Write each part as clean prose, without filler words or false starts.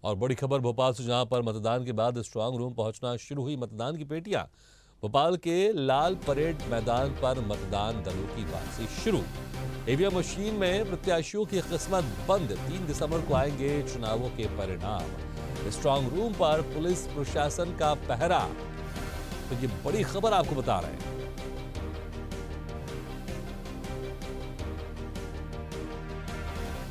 और बड़ी खबर भोपाल से, जहां पर मतदान के बाद स्ट्रांग रूम पहुंचना शुरू हुई मतदान की पेटियां। भोपाल के लाल परेड मैदान पर मतदान दलों की वापसी शुरू। ईवीएम मशीन में प्रत्याशियों की किस्मत बंद। 3 दिसंबर को आएंगे चुनावों के परिणाम। स्ट्रांग रूम पर पुलिस प्रशासन का पहरा। तो ये बड़ी खबर आपको बता रहे हैं।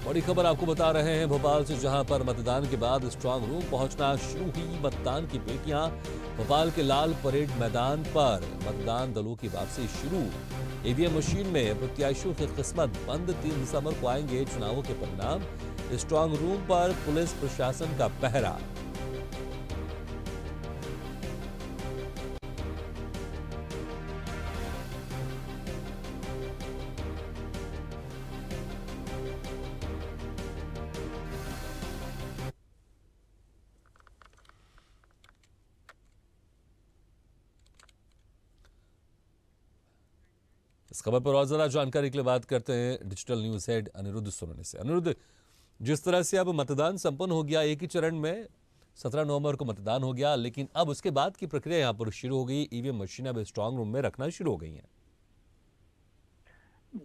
बड़ी खबर आपको बता रहे हैं भोपाल से, जहां पर मतदान के बाद स्ट्रांग रूम पहुंचना शुरू हुई मतदान की पेटियां। भोपाल के लाल परेड मैदान पर मतदान दलों की वापसी शुरू। ईवीएम मशीन में प्रत्याशियों की किस्मत बंद। 3 दिसंबर को आएंगे चुनावों के परिणाम। स्ट्रांग रूम पर पुलिस प्रशासन का पहरा। इस खबर पर और ज्यादा जानकारी के लिए बात करते हैं digital news head Aniruddh Sonawane से। अनिरुद्ध, जिस तरह से अब मतदान संपन्न हो गया, एक ही चरण में 17 नवंबर को मतदान हो गया, लेकिन अब उसके बाद की प्रक्रिया यहां पर शुरू हो गई। ईवीएम मशीन अब स्ट्रांग रूम में रखना शुरू हो गई है।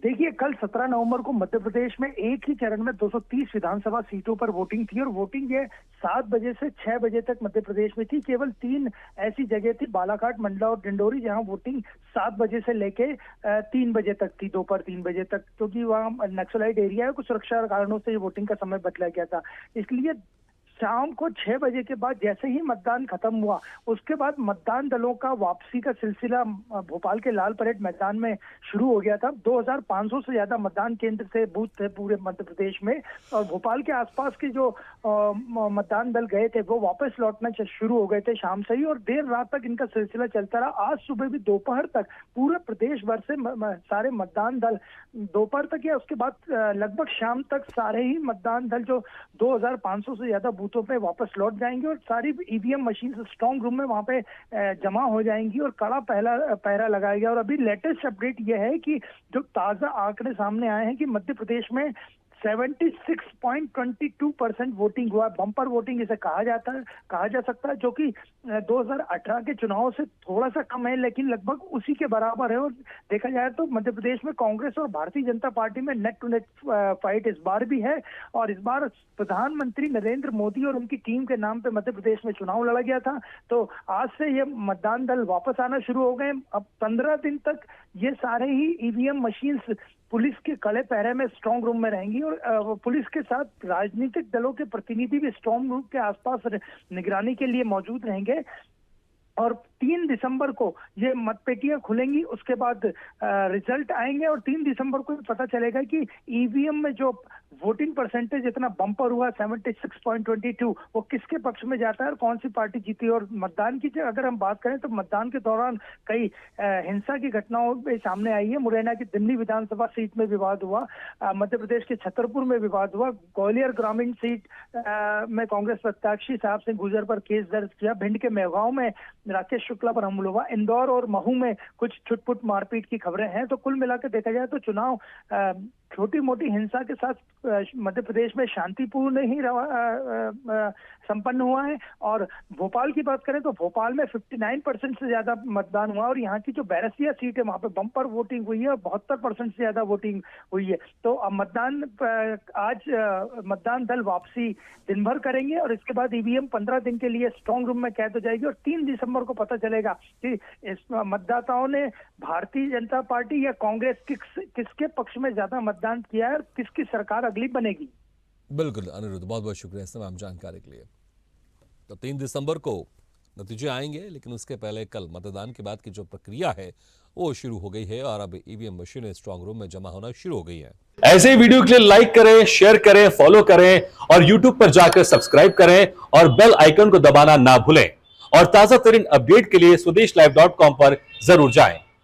देखिए, कल 17 नवंबर को मध्य प्रदेश में एक ही चरण में 230 विधानसभा सीटों पर वोटिंग थी और वोटिंग ये 7 बजे से 6 बजे तक मध्य प्रदेश में थी। केवल 3 ऐसी जगह थी, बालाघाट, मंडला और डिंडोरी, जहां वोटिंग 7 बजे से लेके 3 बजे तक थी, दोपहर 3 बजे तक, क्योंकि वहां नक्सलाइट एरिया है। कुछ सुरक्षा कारणों से ये वोटिंग का समय बदला गया था। इसलिए शाम को 6 बजे के बाद जैसे ही मतदान खत्म हुआ, उसके बाद मतदान दलों का वापसी का सिलसिला भोपाल के लाल परेड मैदान में शुरू हो गया था। 2500 से ज्यादा मतदान केंद्र थे, बूथ थे पूरे मध्य प्रदेश में, और भोपाल के आसपास के जो मतदान दल गए थे वो वापस लौटना शुरू हो गए थे शाम से ही, और देर रात तक इनका सिलसिला चलता रहा। आज सुबह भी दोपहर तक पूरे प्रदेश भर से सारे मतदान दल दोपहर तक या उसके बाद लगभग शाम तक सारे ही मतदान दल जो 2500 से ज्यादा बूथों पे वापस लौट जाएंगे और सारी ईवीएम मशीन स्ट्रांग रूम में वहां पे जमा हो जाएंगी और कड़ा पहरा लगाया गया। और अभी लेटेस्ट अपडेट यह है कि जो ताजा आंकड़े सामने आए हैं कि मध्य प्रदेश में 76.22% वोटिंग हुआ। बम्पर वोटिंग इसे कहा जा सकता है, जो कि 2018 के चुनाव से थोड़ा सा कम है, लेकिन लगभग उसी के बराबर है। और देखा जाए तो मध्य प्रदेश में कांग्रेस और भारतीय जनता पार्टी में नेक टू नेक फाइट इस बार भी है। और इस बार प्रधानमंत्री नरेंद्र मोदी और उनकी टीम के नाम पे मध्य प्रदेश में चुनाव लड़ा गया था। तो आज से ये मतदान दल वापस आना शुरू हो गए। अब 15 दिन तक ये सारे ही ईवीएम मशीन पुलिस के कड़े पहरे में स्ट्रांग रूम में रहेंगी और पुलिस के साथ राजनीतिक दलों के प्रतिनिधि भी स्ट्रांग रूम के आसपास निगरानी के लिए मौजूद रहेंगे। और 3 दिसंबर को ये मतपेटियां खुलेंगी, उसके बाद रिजल्ट आएंगे और 3 दिसंबर को पता चलेगा कि ईवीएम में जो वोटिंग परसेंटेज इतना बम्पर हुआ 76.22, वो किसके पक्ष में जाता है और कौन सी पार्टी जीती। और मतदान की अगर हम बात करें तो मतदान के दौरान कई हिंसा की घटनाओं में सामने आई है। मुरैना की दिल्ली विधानसभा सीट में विवाद हुआ, मध्य प्रदेश के छतरपुर में विवाद हुआ, ग्वालियर ग्रामीण सीट में कांग्रेस प्रत्याशी साहब सिंह गुर्जर पर केस दर्ज किया, भिंड के मेहगांव में राकेश शुक्ला पर हमला हुआ, इंदौर और महू में कुछ छुटपुट मारपीट की खबरें हैं। तो कुल मिलाकर देखा जाए तो चुनाव छोटी मोटी हिंसा के साथ मध्य प्रदेश में शांतिपूर्ण ही संपन्न हुआ है। और भोपाल की बात करें तो भोपाल में 59% से ज्यादा मतदान हुआ और यहाँ की जो बैरसिया सीट है वहां पे बम्पर वोटिंग हुई है और 72% से ज्यादा वोटिंग हुई है। तो अब आज मतदान दल वापसी दिन भर करेंगे और इसके बाद ईवीएम 15 दिन के लिए स्ट्रांग रूम में कैद हो जाएगी और 3 दिसंबर को पता चलेगा कि इस मतदाताओं ने भारतीय जनता पार्टी या कांग्रेस किसके पक्ष में ज्यादा मतदान किया है और किसकी सरकार अगली बनेगी। बिल्कुल अनिरुद्ध, बहुत बहुत शुक्रिया इस तमाम जानकारी के लिए। तो 3 दिसंबर को नतीजे आएंगे, लेकिन उसके पहले कल मतदान के बाद की जो प्रक्रिया है वो शुरू हो गई है और अब ईवीएम मशीनें स्ट्रांग रूम में जमा होना शुरू हो गई है। ऐसे ही वीडियो के लिए लाइक करें, शेयर करें, फॉलो करें और यूट्यूब पर जाकर सब्सक्राइब करें और बेल आइकन को दबाना ना भूलें। और ताजा तरीन अपडेट के लिए स्वदेशलाइव.com पर जरूर जाएं।